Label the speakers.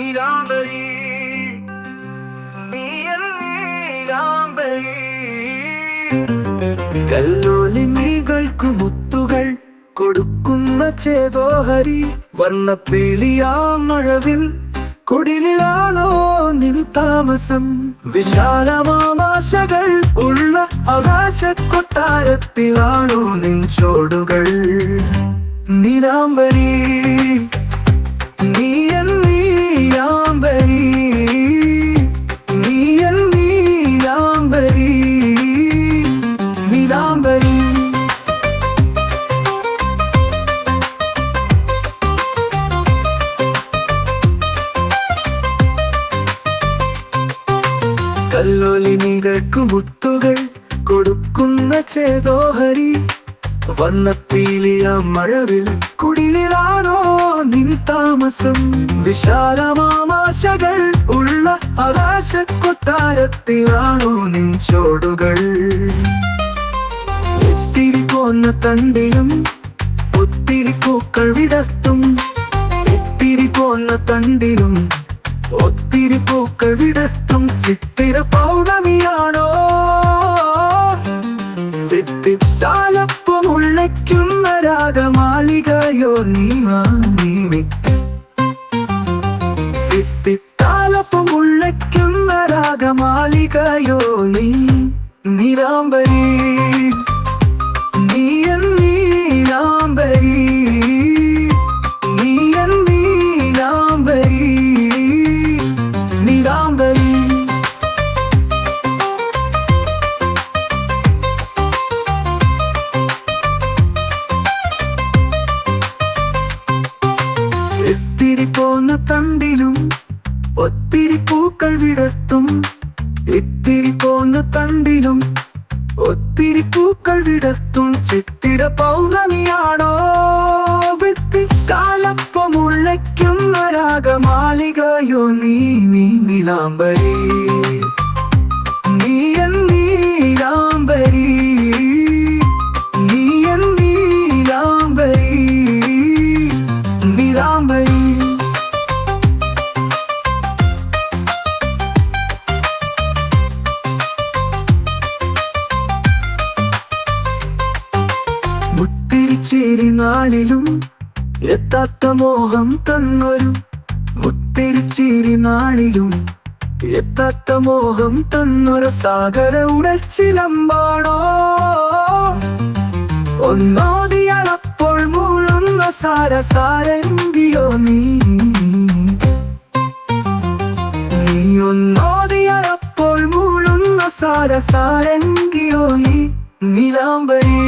Speaker 1: നീലാംബരി നീലാംബരി കല്ലോലിനികൾക്കു മുത്തുകൾ കൊടുക്കുന്ന ചേതോഹരി വർണ്ണപ്പേലിയാ മഴവിൽ കുടിലാണോ നിൻ താമസം വിശാലമാശകൾ ഉള്ള ആകാശ കൊട്ടാരത്തിലാണോ നിൻ ചോടുകൾ നീലാംബരി നീലാംബരി നീലാംബരി നീലാംബരി കല്ലോലിനികൾക്കു മുത്തുകൾ കൊടുക്കുന്ന ചേതോഹരി വർണ്ണപ്പീലിയ മഴവിൽ കുടിലാണോ നിൻ താമസം വിശാലമാശകൾ ഉള്ള ആകാശ കൊട്ടാരത്തിലാണോ നിൻ ചോടുകൾ ഒത്തിരി പോന്ന തണ്ടിലും ഒത്തിരി പൂക്കൾ വിടർത്തും ഒത്തിരി പോന്ന തണ്ടിലും ഒത്തിരി പൂക്കൾ വിടർത്തും ചിത്തിര പൗർണമിയാണോ വിത്തിത്താലപ്പം ഉള്ളയ്ക്കുന്ന രാഗമാലികയോ നീ വിത്തിത്താലപ്പം ഉള്ളയ്ക്കുന്ന രാഗമാലികയോ നീ നീലാംബരി നീലാംബരി നീലാംബരി നീലാംബരി ഒത്തിരി പോന്ന തണ്ടിലും ഒത്തിരി പൂക്കൾ വിടർത്തും ഇത്തിരി പോന്ന തണ്ടിലും ഒത്തിരി പൂക്കൾ വിടർത്തും ചിത്തിര പൗർണമിയാണോ വിത്തിക്കാലപ്പം ഉള്ളയ്ക്കുന്ന രാഗമാലികയോ നീ നീലാംബരി നീലാംബരി നീലാംബരി നീലാംബരി മുത്തിരിച്ചേരി നാളിലും എത്താത്ത മോഹം തന്നൊരു മുത്തിരിച്ചേരി നാളിലും എത്താത്ത മോഹം തന്നൊരു സാഗര ഉടച്ചിലമ്പാണോ ഒന്നോദിയാണപ്പോൾ മൂളുന്ന സാരസാരംഗിയോ നീ ഒന്നോദിയാണപ്പോൾ മൂളുന്ന സാരസാരംഗിയോ നീ നീലാംബരി